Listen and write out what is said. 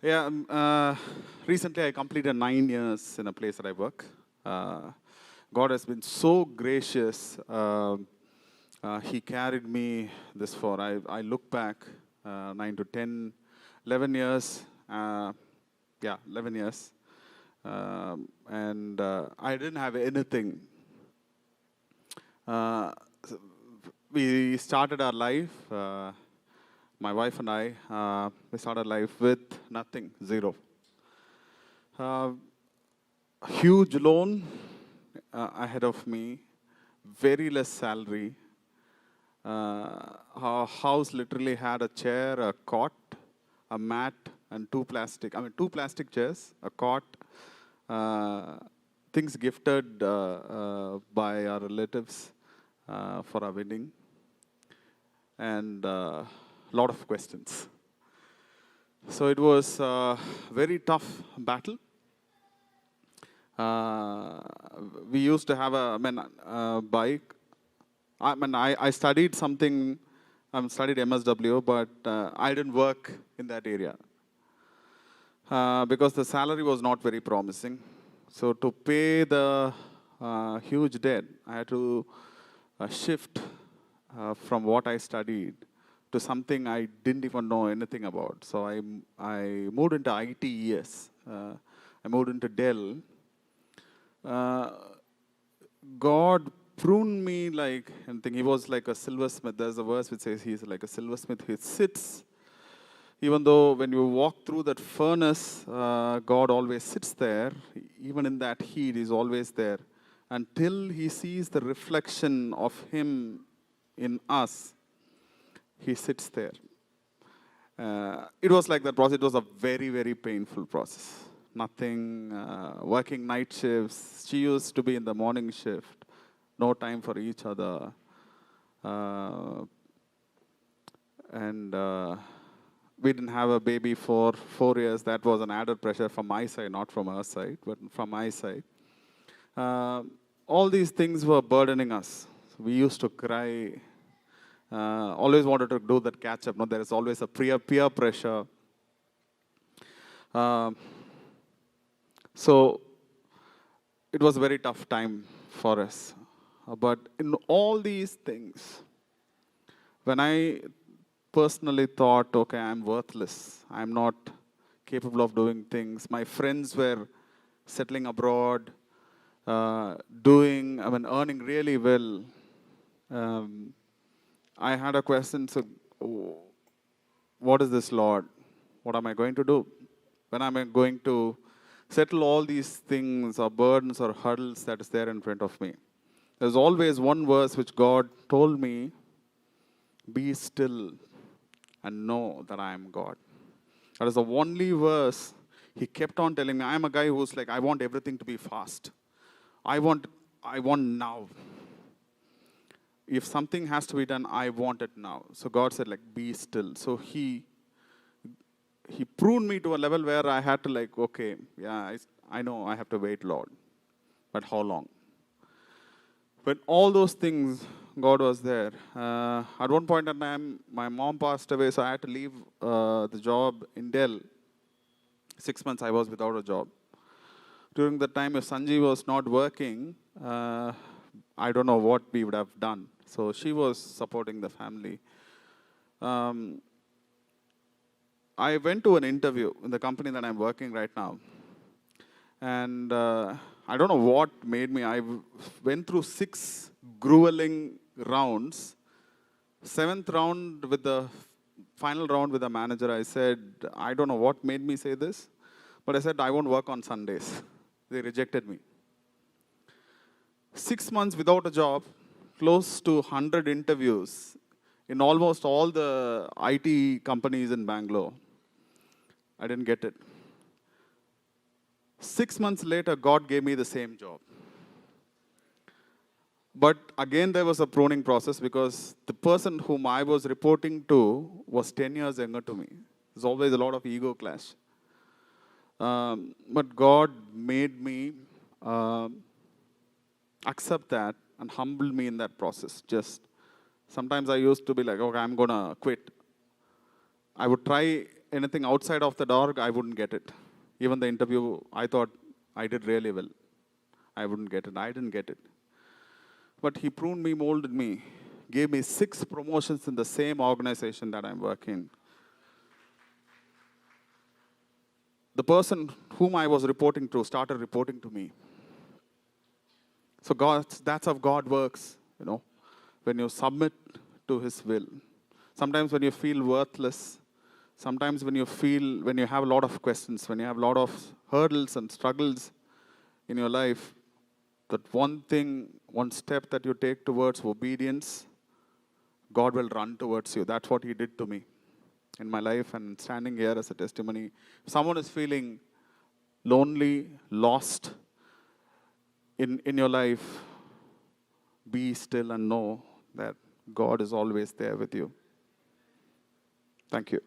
Yeah, recently I completed 9 years in a place that I work. Uh, God has been so gracious. He carried me this far. I look back 9 to 10, 11 years. Yeah, 11 years. And I didn't have anything. Uh, so we started our life, my wife and I, we started life with nothing, zero. Uh, Huge loan ahead of me, very less salary. Our house literally had a chair, a cot, a mat, and two plastic chairs, a cot, uh, things gifted by our relatives for our wedding, and a lot of questions. So it was a very tough battle. Uh, we used to have bike. I studied something, I studied MSW, but I didn't work in that area because the salary was not very promising. So to pay the huge debt, I had to shift from what I studied to something I didn't even know anything about. So I moved into ITES. I moved into Dell. Uh, God pruned me like anything. He was like a silversmith. There's a verse which says he's like a silversmith. He sits, even though when you walk through that furnace, God always sits there. Even in that heat, He's always there. Until He sees the reflection of Him in us, He sits there. It was like that process. It was a very, very painful process. Nothing, working night shifts. She used to be in the morning shift. No time for each other. And we didn't have a baby for 4 years. That was an added pressure from my side, not from her side, but from my side. Uh, all these things were burdening us. We used to cry. Always wanted to do that catch up. No, there is always a peer pressure. So it was a very tough time for us. But in all these things, when I personally thought, okay, I'm worthless, I'm not capable of doing things, my friends were settling abroad, earning really well. I had a question, so what is this, Lord? What am I going to do? When am I going to settle all these things or burdens or hurdles that is there in front of me? There's always one verse which God told me, be still and know that I am God. That is the only verse He kept on telling me. I am a guy who's like, I want everything to be fast. I want now. If something has to be done, I want it now. So God said, like, be still. So He pruned me to a level where I had to like, okay, yeah, I know I have to wait, Lord. But how long? But all those things, God was there. At one point in time, my mom passed away, so I had to leave the job in Dell. 6 months I was without a job. During the time, if Sanji was not working, I don't know what we would have done. So she was supporting the family. I went to an interview in the company that I'm working right now. And I don't know what made me. Went through 6 grueling rounds. 7th round with the final round with the manager, I said, I don't know what made me say this, but I said, I won't work on Sundays. They rejected me. 6 months without a job, close to 100 interviews in almost all the IT companies in Bangalore. I didn't get it. 6 months later, God gave me the same job. But again, there was a pruning process because the person whom I was reporting to was 10 years younger to me. There's always a lot of ego clash. But God made me accept that and humble me in that process. Just sometimes I used to be like, okay, I'm going to quit. I would try anything outside of the door, I wouldn't get it. Even the interview, I thought I did really well. I wouldn't get it. I didn't get it. But he pruned me, molded me, gave me 6 promotions in the same organization that I'm working. The person whom I was reporting to started reporting to me. So that's how God works, when you submit to His will. Sometimes when you feel worthless, sometimes when you have a lot of questions, when you have a lot of hurdles and struggles in your life, that one step that you take towards obedience, God will run towards you. That's what He did to me in my life, and standing here as a testimony. If someone is feeling lonely, lost in your life, be still and know that God is always there with you. Thank you.